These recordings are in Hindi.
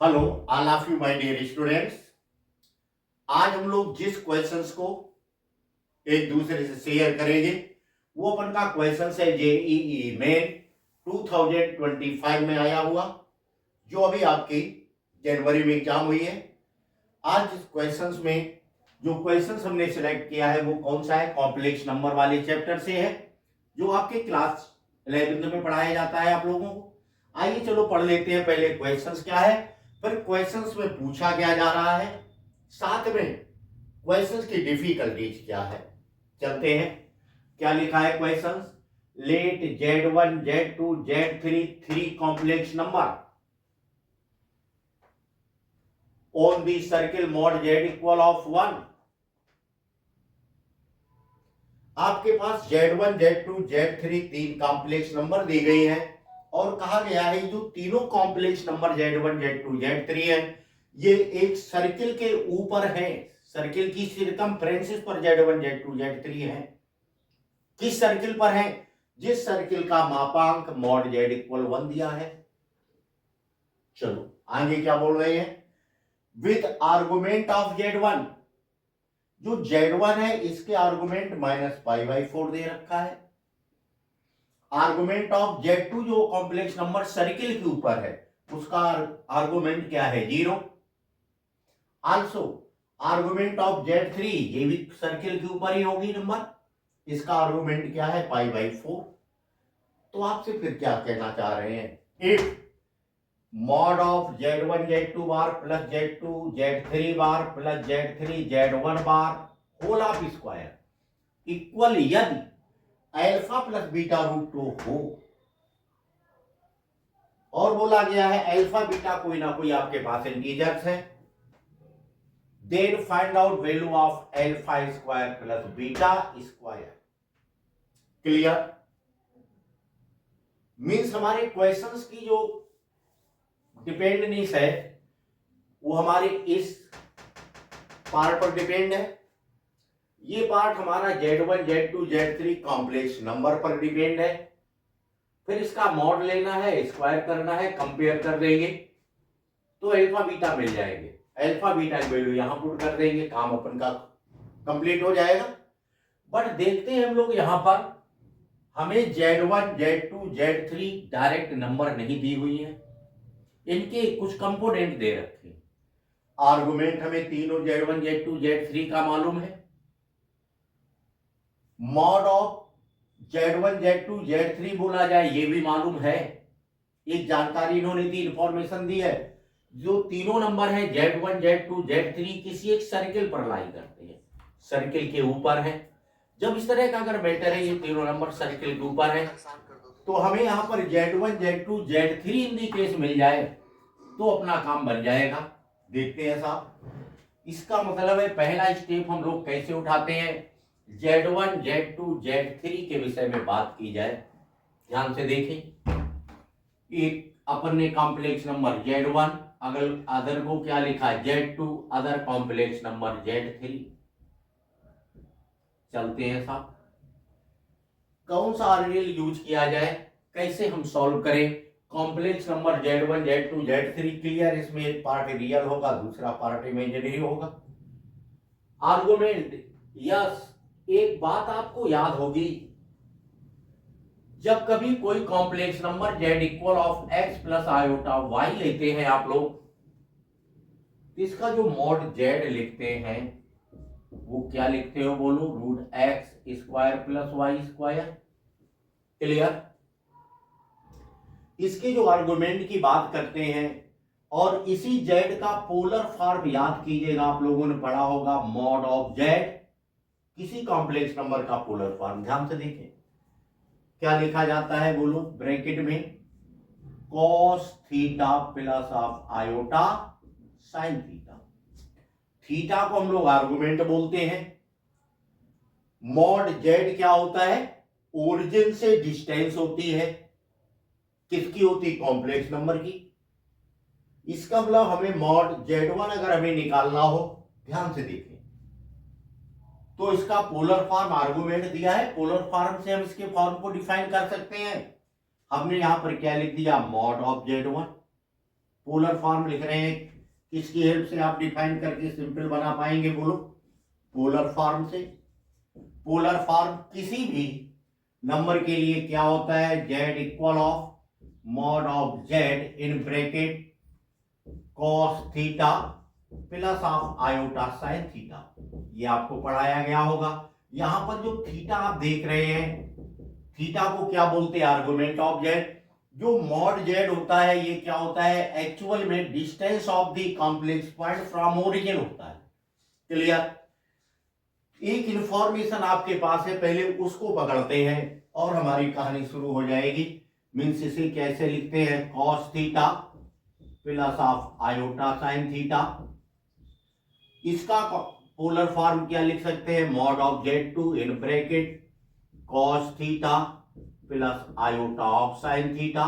Hello all of you my dear students. आज हम लोग जिस क्वेश्चंस को एक दूसरे से शेयर करेंगे वो अपन का क्वेश्चन है जेईई मेन 2025 में आया हुआ, जो अभी आपकी जनवरी में एग्जाम हुई है। आज इस क्वेश्चंस में जो क्वेश्चंस हमने सिलेक्ट किया है वो कौन सा है, कॉम्प्लेक्स नंबर वाले चैप्टर से है, जो आपके क्लास 11th में पढ़ाया जाता है आप लोगों को। आइए चलो पढ़ लेते हैं पहले क्वेश्चंस क्या है, फिर क्वेश्चंस में पूछा क्या जा रहा है, साथ में क्वेश्चंस की डिफिकल्टीज क्या है। चलते हैं, क्या लिखा है questions. Let Z1 Z2 Z3 three complex number on the circle mod Z equal of 1। आपके पास Z1 Z2 Z3 तीन कॉम्प्लेक्स नंबर दी गई है और कहा गया है जो तीनों complex number Z1 Z2 Z3 है ये एक सर्किल के ऊपर है, सर्किल की सर्कमफ्रेंस पर Z1 Z2 Z3 है। किस सर्किल पर है? जिस सर्किल का मापांक मॉड Z इक्वल 1 दिया है। चलो आगे क्या बोल रहे हैं, विद आर्गुमेंट ऑफ Z1, जो Z1 है इसके आर्गुमेंट -π/4 दे रखा है। आर्गुमेंट ऑफ Z2 जो कॉम्प्लेक्स नंबर सर्किल के ऊपर है उसका आर्गुमेंट क्या है, 0। आल्सो आर्गुमेंट ऑफ Z3 ये भी सर्किल के ऊपर ही होगी नंबर, इसका आर्गुमेंट क्या है, π/4। तो आपसे फिर क्या कहना चाह रहे हैं, if mod of Z1 Z2 bar plus Z2 Z3 bar plus Z3 Z1 bar whole of square equal यदि अल्फा प्लस बीटा रूट 2 हो, और बोला गया है अल्फा बीटा कोई ना कोई आपके पास इंटीजर्स है, then find out value of alpha square plus beta square. Clear? Means हमारे क्वेश्चंस की जो डिपेंडेंस है वो हमारे इस पार्ट पर डिपेंड है। ये पार्ट हमारा Z1 Z2 Z3 complex number पर डिपेंड है। फिर इसका मॉड लेना है, स्क्वायर करना है, कंपेयर कर देंगे तो अल्फा बीटा मिल जाएंगे। अल्फा बीटा की वैल्यू यहां पुट कर देंगे, काम अपन का कंप्लीट हो जाएगा। बट देखते हैं हम लोग यहां पर हमें Z1 Z2 Z3 direct number नहीं दी हुई है, इनके कुछ कंपोनेंट दे रखे हैं। आर्गुमेंट हमें तीनों Z1 Z2 Z3 का मालूम है, mod of Z1 Z2 Z3 बोला जाए ये भी मालूम है। एक जानकारी इन्होंने दी, इंफॉर्मेशन दी है, जो तीनों नंबर है Z1 Z2 Z3 किसी एक सर्किल पर लाई करते हैं, सर्किल के ऊपर है। जब इस तरह का अगर मैटर है ये तीनों नंबर सर्किल के ऊपर है तो हमें यहां पर Z1 Z2 Z3 in the case मिल जाए तो अपना काम बन जाएगा। देखते हैं साहब, इसका मतलब है पहला स्टेप हम लोग कैसे उठाते हैं, Z1 Z2 Z3 के विषय में बात की जाए। ध्यान से देखें, एक अपन ने कॉम्प्लेक्स नंबर Z1, अदर को क्या लिखा है Z2, other complex number Z3। चलते हैं साहब, कौन सा आरडीएल यूज किया जाए, कैसे हम सॉल्व करें complex number Z1 Z2 Z3। Clear, इसमें एक पार्ट रियल होगा दूसरा पार्ट इमेजिनरी होगा। आर्गुमेंट, यस, एक बात आपको याद होगी, जब कभी कोई complex number Z equal of x plus iota y लेते हैं आप लोग, तो इसका जो मॉड Z लिखते हैं वो क्या लिखते हो बोलो, √x² प्लस y²। क्लियर? इसके जो आर्गुमेंट की बात करते हैं और इसी Z का पोलर फॉर्म याद कीजिएगा, आप लोगों ने पढ़ा होगा मॉड ऑफ Z किसी कॉम्प्लेक्स नंबर का पोलर फॉर्म। ध्यान से देखें क्या लिखा जाता है बोलो, ब्रैकेट में cos theta plus of iota sine theta. Theta को हम लोग आर्गुमेंट बोलते हैं। मॉड Z क्या होता है, ओरिजिन से डिस्टेंस होती है, किसकी होती, कॉम्प्लेक्स नंबर की। इसका मतलब हमें मॉड Z1 अगर हमें निकालना हो, ध्यान से देखें, तो इसका पोलर फॉर्म आर्गुमेंट दिया है, पोलर फॉर्म से हम इसके फॉर्म को डिफाइन कर सकते हैं। हमने यहां पर क्या लिख दिया, mod of Z1 polar form लिख रहे हैं, किसकी हेल्प से आप डिफाइन करके सिंपल बना पाएंगे, बोलो? पोलर फॉर्म से। पोलर फॉर्म किसी भी नंबर के लिए क्या होता है? z equal of mod of z in bracket cos theta plus of iota sine theta. ये आपको पढ़ाया गया होगा। यहां पर जो थीटा आप देख रहे हैं, थीटा को क्या बोलते हैं? Argument of Z. जो मॉड जेड होता है ये क्या होता है? एक्चुअल में distance of the complex point from origin होता है। क्लियर? एक इंफॉर्मेशन आपके पास है, पहले उसको पकड़ते हैं और हमारी कहानी शुरू हो जाएगी। मीन्स इसे कैसे लिखते हैं? Cos theta plus of iota sine theta. इसका पोलर फॉर्म क्या लिख सकते हैं? Mod of Z2 in bracket cos theta plus iota of sine theta.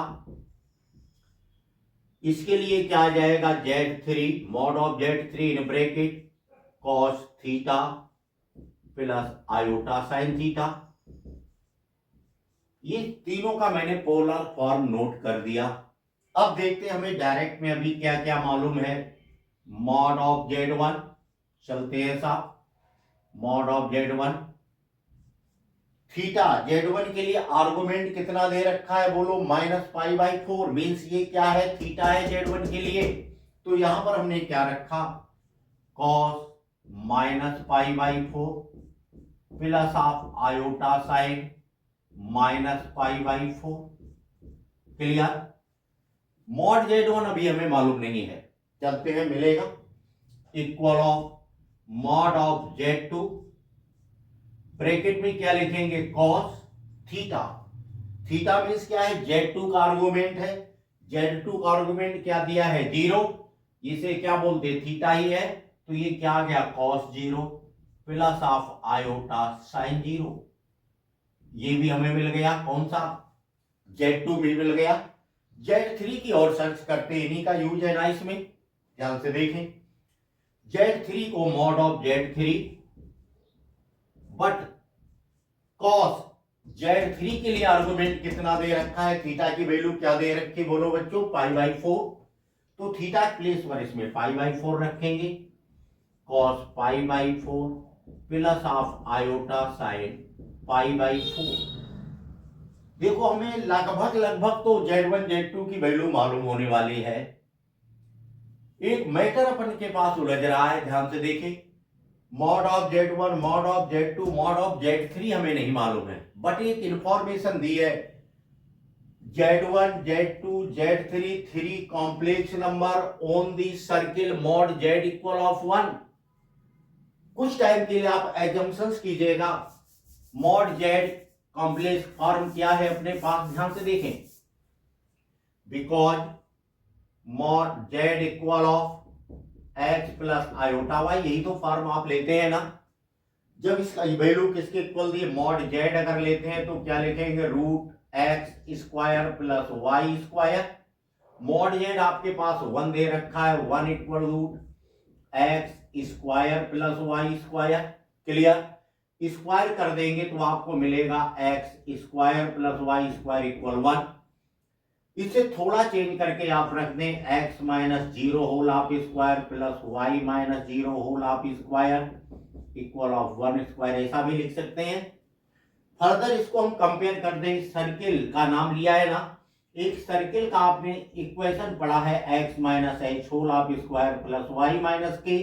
इसके लिए क्या आ जाएगा? Z3 mod of Z3 in bracket cos theta plus iota sine theta. ये तीनों का मैंने पोलर फॉर्म नोट कर दिया। अब देखते हैं हमें डायरेक्ट में अभी क्या क्या मालूम है। मॉड ऑफ Z1, चलते हैं साहब। Mod of Z1 theta, Z1 के लिए आर्गुमेंट कितना दे रखा है? बोलो -π/4। मीन्स ये क्या है? थीटा है Z1 के लिए। तो यहां पर हमने क्या रखा? cos -π/4 plus of iota sine -π/4। Clear? Mod Z1 अभी हमें मालूम नहीं है, चलते हैं, मिलेगा। Equal of mod of Z2, bracket में क्या लिखेंगे? cos theta. थीटा मीन्स क्या है? Z2 का आर्गुमेंट है। Z2 का आर्गुमेंट क्या दिया है? 0। इसे क्या बोलते? थीटा ही है। तो ये क्या आ गया? cos 0 plus of iota sign 0। ये भी हमें मिल गया। कौन सा? Z2 भी मिल गया। Z3 की ओर सर्च करते, इन्हीं का यूज है ना इसमें, ध्यान से देखें। Z3 को mod of Z3 but cos Z3 के लिए आर्गुमेंट कितना दे रखा है? थीटा की वैल्यू क्या दे रखी? बोलो बच्चों, π/4। तो थीटा प्लेस पर इसमें π/4 रखेंगे। cos π/4 plus of iota sine π/4। देखो हमें लगभग तो Z1 Z2 की वैल्यू मालूम होने वाली है। एक मैटर अपन के पास उलझ रहा है, ध्यान से देखें। Mod of Z1, mod of Z2, mod of Z3 हमें नहीं मालूम है, बट एक इंफॉर्मेशन दी है। Z1 Z2 Z3 3 complex number on the circle mod Z equal of 1। कुछ टाइम के लिए आप एजम्पशंस कीजिएगा। मॉड Z कॉम्प्लेक्स फॉर्म क्या है अपने पास? ध्यान से देखें। Because mod Z equal of x plus iota y, यही तो फॉर्म आप लेते हैं ना। जब इसका वैल्यू किसके इक्वल दी? मॉड Z अगर लेते हैं तो क्या लिखेंगे? √x square plus y square. Mod Z आपके पास 1 दे रखा है, 1 equal √x square plus y square. Clear? Square कर देंगे तो आपको मिलेगा x square plus y square equal 1। इसे थोड़ा चेंज करके आप रख दें x minus 0 whole of square plus y minus 0 whole of square equal of 1 square, ऐसा भी लिख सकते हैं। फर्दर इसको हम कंपेयर कर दें, सर्किल का नाम लिया है ना, एक सर्किल का आपने इक्वेशन पढ़ा है x minus H whole of square plus Y minus K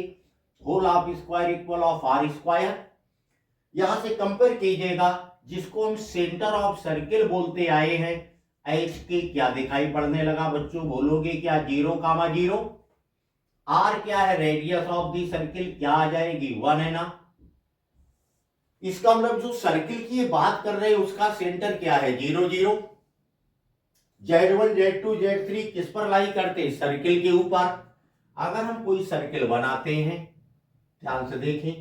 whole of square equal of R square. यहां से कंपेयर कीजिएगा, जिसको हम सेंटर ऑफ सर्किल बोलते आए हैं, एच के क्या दिखाई पड़ने लगा बच्चों? बोलोगे क्या? 0,0। आर क्या है? रेडियस ऑफ दी सर्किल, क्या आ जाएगी? 1 है ना। इसका मतलब जो सर्किल की बात कर रहे हैं उसका सेंटर क्या है? 0 0। Z1 Z2 Z3 किस पर लाई करते? सर्किल के ऊपर। अगर हम कोई सर्किल बनाते हैं, ध्यान से देखें,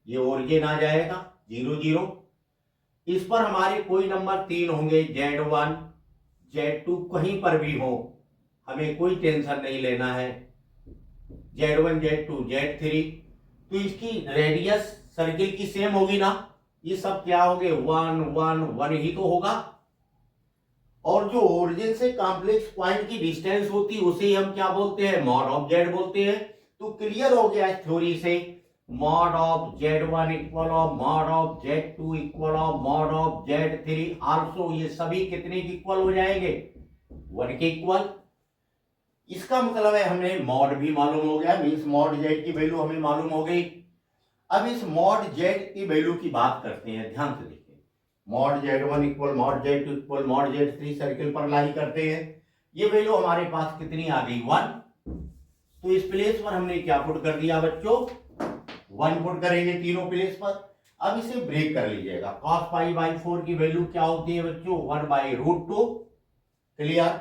ये ओरिजिन आ जाएगा 0 0। इस पर हमारे कोई नंबर 3 होंगे, Z1 Z2 कहीं पर भी हो, हमें कोई टेंशन नहीं लेना है। Z1 Z2 Z3, तो इसकी रेडियस सर्किल की सेम होगी ना। ये सब क्या होंगे? 1 1 1 ही तो होगा। और जो ओरिजिन से कॉम्प्लेक्स पॉइंट की डिस्टेंस होती है उसे हम क्या बोलते हैं, मॉड ऑफ जेड बोलते हैं। तो क्लियर हो गया इस थ्योरी से, mod of Z1 equal of mod of Z2 equal of mod of Z3 also, ये सभी कितने के इक्वल हो जाएंगे, 1 के इक्वल। इसका मतलब है हमें मॉड भी मालूम हो गया, मींस मॉड जेड की वैल्यू हमें मालूम हो गई। अब इस मॉड जेड की वैल्यू की बात करते हैं, ध्यान से देखिए। Mod Z1 equal mod Z2 equal mod Z3 circle पर लाई करते हैं, ये वैल्यू हमारे पास कितनी आ गई, 1। तो इस प्लेस पर हमने क्या पुट कर दिया बच्चों, 1 पुट करेंगे तीनों प्लेस पर। अब इसे ब्रेक कर लीजिएगा, cos पाई बाई 4 की वैल्यू क्या होती है बच्चों, 1/√2। Clear,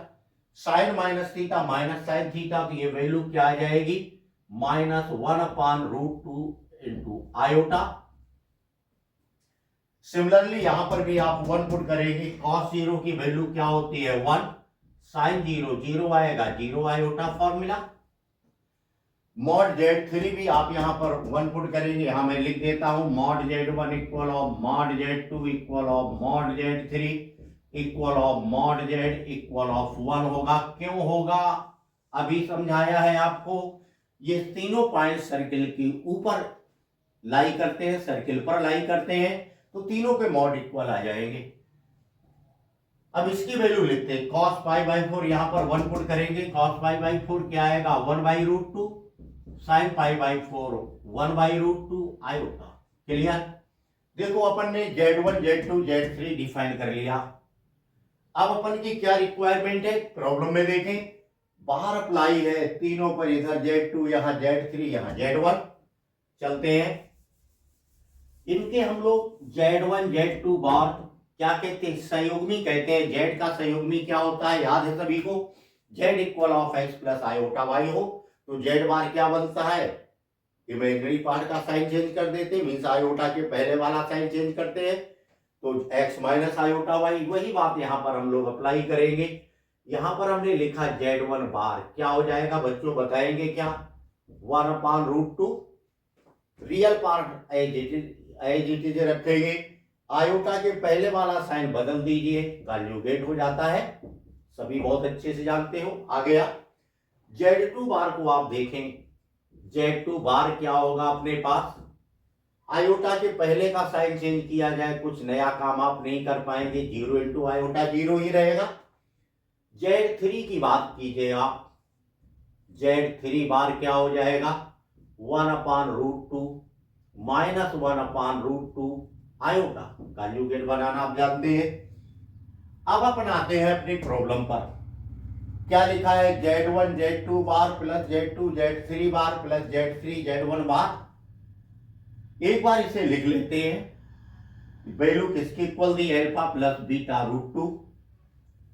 sine minus theta minus sine theta, तो ये वैल्यू क्या आ जाएगी, -1/√2 इंटू आयोटा। सिमिलरली यहां पर भी आप 1 पुट करेंगे, cos 0 की वैल्यू क्या होती है 1, साइन 0 0 आएगा, 0 आयोटा फॉर्मूला। मॉड Z3 भी आप यहां पर 1 पुट करेंगे, यहां मैं लिख देता हूं, mod Z1 equal of mod Z2 equal of mod Z3 equal of mod Z equal of 1 होगा। क्यों होगा, अभी समझाया है आपको। ये तीनों पॉइंट सर्किल के ऊपर लाई करते हैं, सर्किल पर लाई करते हैं, तो तीनों के मॉड इक्वल आ जाएंगे। अब इसकी वैल्यू लिखते हैं, cos पाई बाई 4 यहां पर 1 पुट करेंगे, cos पाई बाई 4 क्या आएगा, 1/√2, sine pi by 4 1/√2 iota. Clear, देखो अपन ने Z1 Z2 Z3 डिफाइन कर लिया। अब अपन की क्या रिक्वायरमेंट है, प्रॉब्लम में देखें, बाहर अप्लाई है तीनों पर, इधर Z2 यहां Z3 यहां Z1। चलते हैं, इनके हम लोग Z1 Z2 बार क्या कहते हैं, संयुग्मी कहते हैं। Z का संयुग्मी क्या होता है, याद है सभी को, Z equal of x plus iota y हो, तो Z बार क्या बनता है, इमेजिनरी पार्ट का साइन चेंज कर देते हैं, मीन्स आयोटा के पहले वाला साइन चेंज करते हैं, तो x माइनस आयोटा y। वही बात यहां पर हम लोग अप्लाई करेंगे। यहां पर हमने लिखा Z1 बार क्या हो जाएगा बच्चों, बताएंगे क्या, 1/√2, real part as it is रखेंगे, आयोटा के पहले वाला साइन बदल दीजिए, कॉन्जुगेट हो जाता है, सभी बहुत अच्छे से जानते हो। आ गया Z2 बार को आप देखें, Z2 बार क्या होगा अपने पास, आयोटा के पहले का साइन चेंज किया जाए, कुछ नया काम आप नहीं कर पाएंगे, 0 इंटू आयोटा 0 ही रहेगा। Z3 की बात कीजिए आप, Z3 बार क्या हो जाएगा, 1/√2 माइनस 1/√2 आयोटा, कॉन्जुगेट बनाना आप जानते हैं। अब अपन आते हैं अपनी प्रॉब्लम पर, क्या लिखा है, Z1 Z2 bar plus Z2 Z3 bar plus Z3 Z1 बार। एक बार इसे लिख लेते हैं, वैल्यू किसकी इक्वल दी, अल्फा प्लस बीटा√2।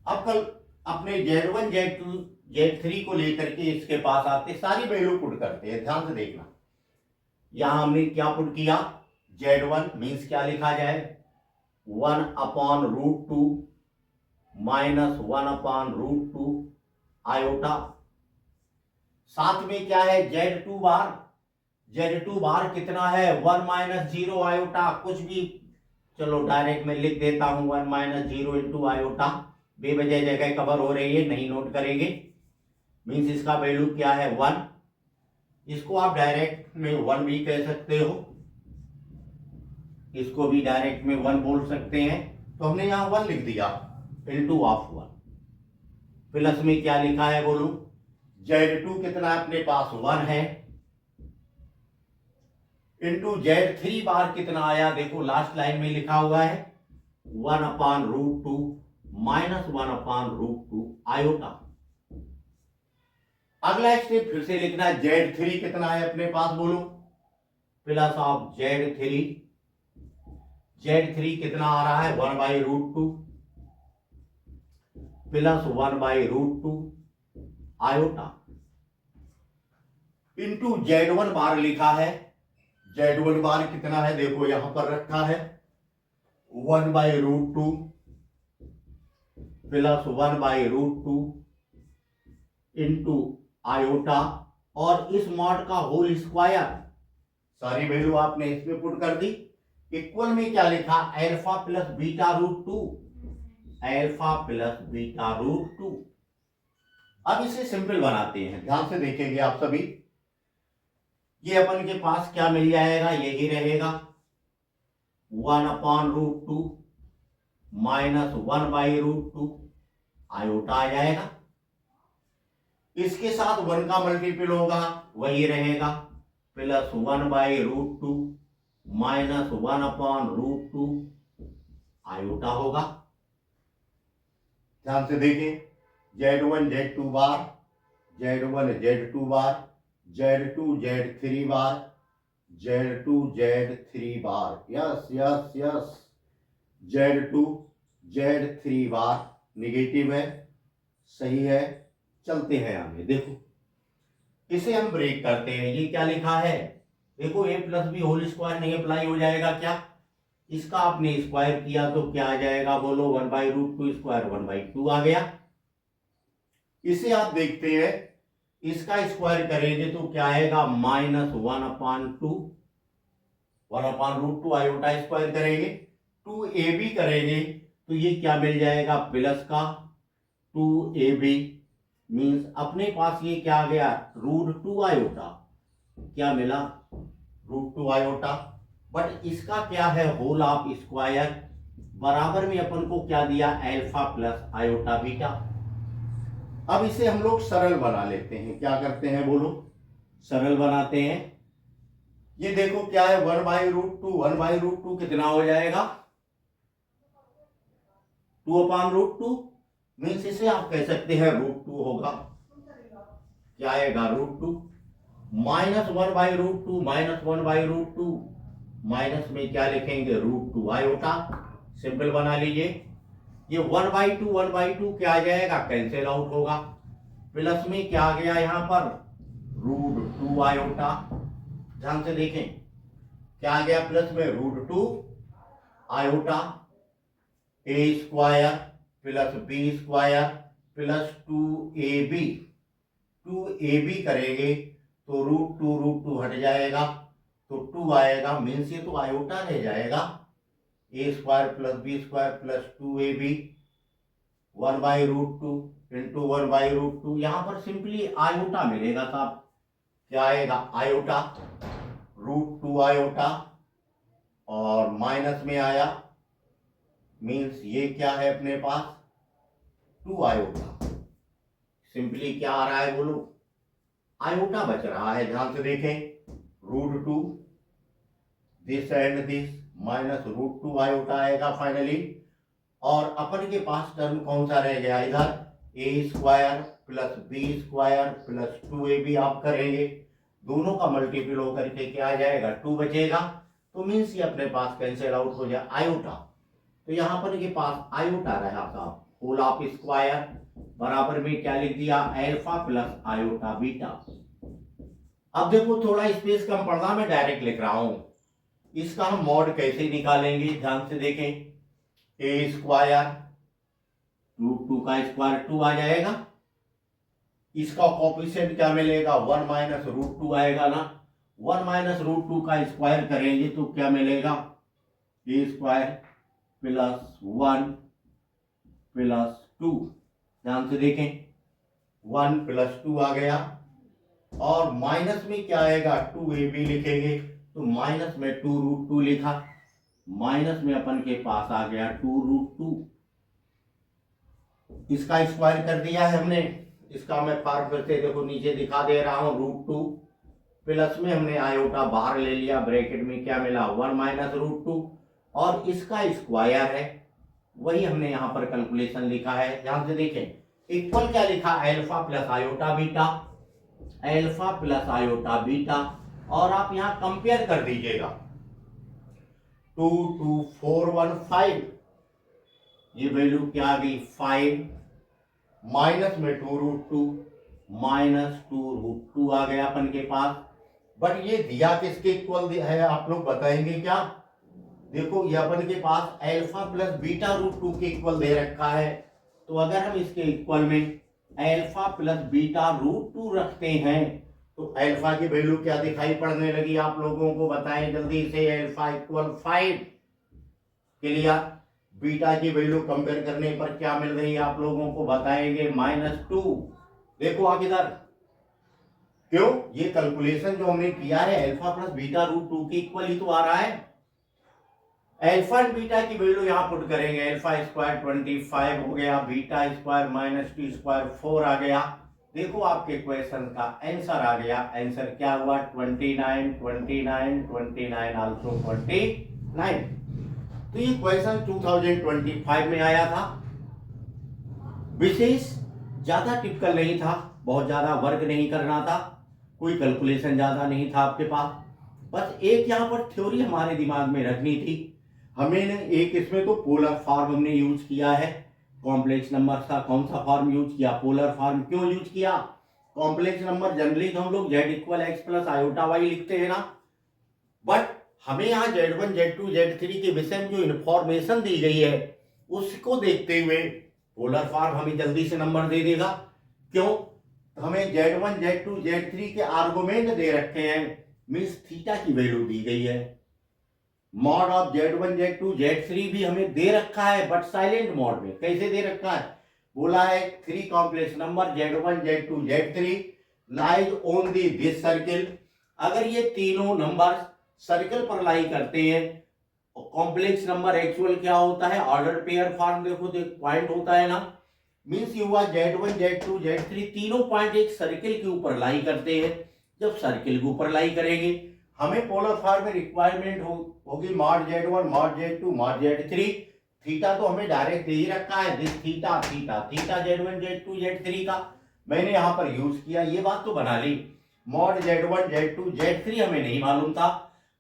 अब कल अपने Z1 Z2 Z3 को लेकर के इसके पास आते, सारी वैल्यू पुट करते हैं, ध्यान से देखना। यहां हमने क्या पुट किया, Z1 मीन्स क्या लिखा जाए, 1/√2 माइनस 1/√2 आयोटा। साथ में क्या है, Z2 बार, Z2 बार कितना है, 1 माइनस 0 आयोटा, कुछ भी चलो डायरेक्ट में लिख देता हूं, 1 माइनस 0 इंटू आयोटा, बेवजह जगह कवर हो रही है, नहीं नोट करेंगे, मीन्स इसका वैल्यू क्या है 1। इसको आप डायरेक्ट में 1 भी कह सकते हो, इसको भी डायरेक्ट में 1 बोल सकते हैं, तो हमने यहां 1 लिख दिया, इंटू ऑफ 1, प्लस में क्या लिखा है बोलू, Z2 कितना अपने पास 1 है, इंटू Z3 बार कितना आया, देखो लास्ट लाइन में लिखा हुआ है 1/√2 माइनस 1/√2 आयोटा। अगला स्टेप फिर से लिखना है, Z3 कितना है अपने पास बोलो, प्लस ऑफ Z3 कितना आ रहा है 1/√2 प्लस 1/√2 आयोटा, इंटू Z1 बार लिखा है, Z1 बार कितना है देखो यहां पर रखा है 1/√2 प्लस 1/√2 इंटू आयोटा, और इस मॉड का होल स्क्वायर, सारी वैल्यू आपने इसमें पुट कर दी। इक्वल में क्या लिखा, alpha plus beta, alpha plus beta root 2। अब इसे सिंपल बनाते हैं, ध्यान से देखेंगे आप सभी। ये अपन के पास क्या मिल जाएगा, यही रहेगा 1/√2 माइनस 1/√2 आयोटा आ जाएगा। इसके साथ 1 का मल्टीपल होगा, वही रहेगा प्लस 1/√2 माइनस 1/√2 आयोटा होगा। ध्यान से देखें, Z1 Z2 bar, Z1 Z2 bar, Z2 Z3 bar, Z2 Z3 bar, yes yes yes, Z2 Z3 bar negative है, सही है। चलते हैं आगे, देखो इसे हम ब्रेक करते हैं। ये क्या लिखा है, देखो a plus B whole square नहीं अप्लाई हो जाएगा क्या, इसका आपने स्क्वायर किया तो क्या आ जाएगा, बोलो 1/√2 स्क्वायर 1/2 आ गया। इसे आप देखते हैं, इसका स्क्वायर करेंगे तो क्या आएगा, माइनस 1/2 आयोटा स्क्वायर करेंगे, 2ab करेंगे तो ये क्या मिल जाएगा, प्लस का 2ab मीन्स अपने पास ये क्या आ गया, √2 आयोटा, क्या मिला, √2 आयोटा। बट इसका क्या है, होल ऑफ स्क्वायर, बराबर में अपन को क्या दिया, अल्फा प्लस आयोटा बीटा। अब इसे हम लोग सरल बना लेते हैं, क्या करते हैं बोलो, सरल बनाते हैं। ये देखो क्या है, 1/√2 कितना हो जाएगा, 2/√2 मीन्स इसे आप कह सकते हैं √2 होगा, क्या आएगा √2 माइनस 1/√2 माइनस 1/√2 माइनस में क्या लिखेंगे, √2 आयोटा, सिंपल बना लीजिए। ये 1/2 क्या आ जाएगा, कैंसिल आउट होगा, प्लस में क्या आ गया यहाँ पर, √2 आयोटा। ध्यान से देखें क्या आ गया, प्लस में √2 iota, a square plus b square plus 2ab, 2ab करेंगे तो √2 हट जाएगा तो 2 आएगा, मीन्स ये तो आयोटा रह जाएगा, a square plus b square plus 2ab 1/√2 into 1/√2, यहां पर सिंपली आयोटा मिलेगा साहब, क्या आएगा आयोटा, √2 आयोटा और माइनस में आया, मीन्स ये क्या है अपने पास 2 आयोटा, सिंपली क्या आ रहा है बोलो, आयोटा बच रहा है। ध्यान से देखें, √2 this and this minus √2 iota आएगा फाइनली, और अपन के पास टर्म कौन सा रह गया इधर, a square plus b square plus 2ab आप करेंगे, दोनों का मल्टीपल होकर के क्या आ जाएगा, 2 बचेगा, तो मीन्स ये अपने पास कैंसिल आउट हो जाए आयोटा, तो यहां पर के पास आयोटा रहा था, होल ऑफ स्क्वायर बराबर में क्या लिख दिया, अल्फा प्लस आयोटा बीटा। अब देखो थोड़ा स्पेस कम पड़ना, मैं डायरेक्ट लिख रहा हूं, इसका हम मॉड कैसे निकालेंगे, ध्यान से देखें, a स्क्वायर √2 का स्क्वायर 2 आ जाएगा, इसका कोफिशिएंट क्या मिलेगा, 1 माइनस √2 आएगा ना, 1 माइनस √2 का स्क्वायर करेंगे तो क्या मिलेगा, a स्क्वायर प्लस 1 प्लस 2, ध्यान से देखें 1 प्लस 2 आ गया, और माइनस में क्या आएगा, 2ab लिखेंगे तो माइनस में 2√2 लिखा, माइनस में अपन के पास आ गया 2√2, इसका स्क्वायर कर दिया है हमने, इसका मैं फार फिर से देखो नीचे दिखा दे रहा हूं, √2 प्लस में हमने आयोटा बाहर ले लिया, ब्रैकेट में क्या मिला 1 माइनस √2, और इसका स्क्वायर है, वही हमने यहां पर कैलकुलेशन लिखा है। ध्यान से देखें इक्वल क्या लिखा, alpha plus iota beta, alpha plus iota beta, और आप यहां कंपेयर कर दीजिएगा 2 2 4 1 5, ये वैल्यू क्या आ गई 5, माइनस में 2√2 माइनस 2√2 आ गया अपन के पास। बट ये दिया किसके इक्वल है आप लोग बताएंगे क्या, देखो ये अपन के पास अल्फा प्लस बीटा √2 के इक्वल दे रखा है, तो अगर हम इसके इक्वल में अल्फा प्लस बीटा √2 रखते हैं तो अल्फा की वैल्यू क्या दिखाई पड़ने लगी, आप लोगों को बताएं जल्दी से, अल्फा इक्वल 5, क्लियर। बीटा की वैल्यू कंपेयर करने पर क्या मिल रही है आप लोगों को बताएंगे -2। देखो आप इधर, क्यों, ये कैलकुलेशन जो हमने किया है अल्फा प्लस बीटा रूट 2 के इक्वल ही तो आ रहा है। अल्फा एंड बीटा की वैल्यू यहां पुट करेंगे, अल्फा स्क्वायर 25 हो गया, बीटा स्क्वायर -2 स्क्वायर 4 आ गया। देखो आपके क्वेश्चन का आंसर आ गया। आंसर क्या हुआ? 29, 29, 29 आल्सो 29। तो ये क्वेश्चन 2025 में आया था। विशेष ज्यादा टिपिकल नहीं था, बहुत ज्यादा वर्क नहीं करना था, कोई कैलकुलेशन ज्यादा नहीं था आपके पास, बस एक यहाँ पर थ्योरी हमारे दिमाग में रखनी थी। हमें एक इसमें तो पोलर फॉर्म हमने यूज किया है। कॉम्प्लेक्स नंबर का कौन सा फॉर्म यूज किया? Polar form. क्यों यूज किया? कॉम्प्लेक्स नंबर जनरली तो हम लोग z equal x plus iota y लिखते हैं ना, बट हमें यहाँ Z1, Z2, Z3 के विषय में जो इंफॉर्मेशन दी गई है उसको देखते हुए पोलर फॉर्म हमें जल्दी से नंबर दे देगा। क्यों? हमें Z1, Z2, Z3 के आर्गुमेंट दे रखे हैं, मीन्स थीटा की वैल्यू दी गई है। Mod of Z1, Z2, Z3 भी हमें दे रखा है, बट साइलेंट मोड में। कैसे दे रखा है? बोला है 3 complex number Z1, Z2, Z3 lies on this circle. अगर ये तीनों नंबर सर्कल पर लाई करते हैं, कॉम्प्लेक्स नंबर एक्चुअल क्या होता है? Order pair form. देखो पॉइंट होता है ना, मीन्स ये हुआ Z1, Z2, Z3 तीनों पॉइंट एक सर्किल के ऊपर लाई करते हैं। जब सर्किल के ऊपर लाई करेंगे, हमें पोलर फॉर्म में रिक्वायरमेंट होगी mod Z1, mod Z2, mod Z3। Theta तो हमें डायरेक्ट दे ही रखा है, this theta theta theta Z1, Z2, Z3 का मैंने यहां पर यूज किया, ये बात तो बना ली। मॉड Z1, Z2, Z3 हमें नहीं मालूम था,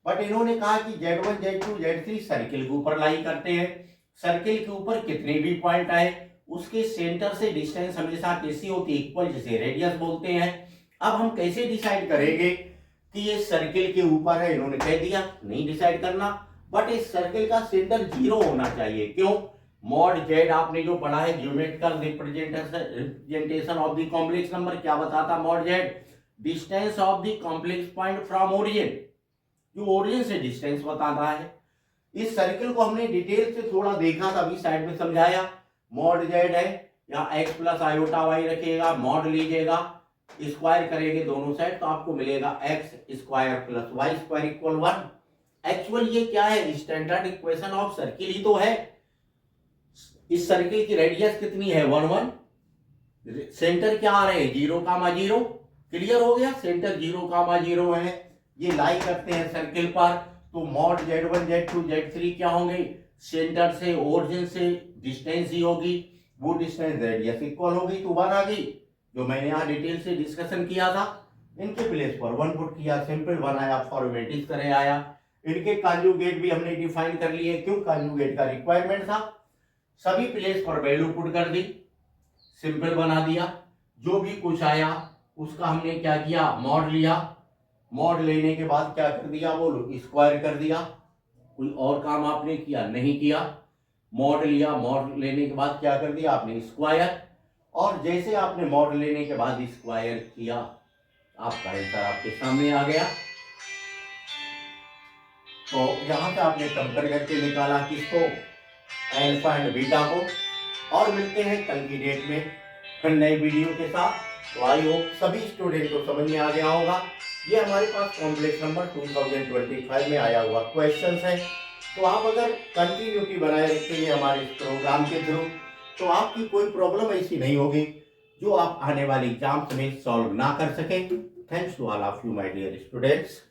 बट इन्होंने कहा कि Z1, Z2, Z3 सर्किल के ऊपर लाई करते हैं। सर्किल के ऊपर कितने भी पॉइंट आए, उसके सेंटर से डिस्टेंस हमेशा कैसी होती है? इक्वल, जिसे रेडियस बोलते हैं। अब हम कैसे डिसाइड करेंगे कि ये सर्किल के ऊपर है? इन्होंने कह दिया नहीं डिसाइड करना, बट इस सर्किल का सेंटर 0 होना चाहिए। क्यों? मॉड Z आपने जो पढ़ा है, geometrical representation of the complex number, क्या बताता mod Z? Distance of the complex point from origin, जो ओरिजिन से डिस्टेंस बताता है। इस सर्किल को हमने डिटेल से थोड़ा देखा था, अभी साइड में समझाया। मॉड Z है, यहाँ x प्लस आयोटा वाई रखिएगा, मॉड लीजिएगा, स्क्वायर करेंगे दोनों साइड तो आपको मिलेगा x square plus y square equal 1। Actual ये क्या है? स्टैंडर्ड इक्वेशन ऑफ सर्किल ही तो है। इस सर्किल की रेडियस कितनी है? 1 1। सेंटर क्या आ रहे हैं? 0, 0। क्लियर हो गया? सेंटर 0, 0 है, ये लाई करते हैं सर्किल पर। तो मॉड Z1, Z2, Z3 क्या होंगे? सेंटर से ओरिजिन से डिस्टेंस ही होगी, वो डिस्टेंस रेडियस इक्वल होगी, तो 1 आ गई, जो मैंने यहाँ डिटेल से डिस्कशन किया था। इनके प्लेस पर 1 पुट किया, सिंपल 1 आया, फॉर्मेट इस तरह आया। इनके कॉन्जुगेट भी हमने डिफाइन कर लिए, क्यों? कॉन्जुगेट का रिक्वायरमेंट था। सभी प्लेस पर वैल्यू पुट कर दी, सिंपल बना दिया। जो भी कुछ आया उसका हमने क्या किया? मॉड लिया। मॉड लेने के बाद क्या कर दिया? बोलो, स्क्वायर कर दिया। कोई और काम आपने किया? नहीं किया। मॉड लिया, मॉड लेने के बाद क्या कर दिया आपने? स्क्वायर। और जैसे आपने मॉड लेने के बाद स्क्वायर किया, आपका आंसर आपके सामने आ गया। तो यहां से आपने कंपेयर करके निकाला किसको? अल्फा एंड बीटा को। और मिलते हैं कल की डेट में फिर नए वीडियो के साथ। तो आई होप सभी स्टूडेंट को समझ में आ गया होगा। ये हमारे पास कॉम्प्लेक्स नंबर 2025 में आया हुआ क्वेश्चन है। तो आप अगर कंटिन्यूटी बनाए रखेंगे हमारे इस प्रोग्राम के थ्रू, तो आपकी कोई प्रॉब्लम ऐसी नहीं होगी जो आप आने वाली एग्जाम्स में सॉल्व ना कर सकें। Thanks to all of you my dear students.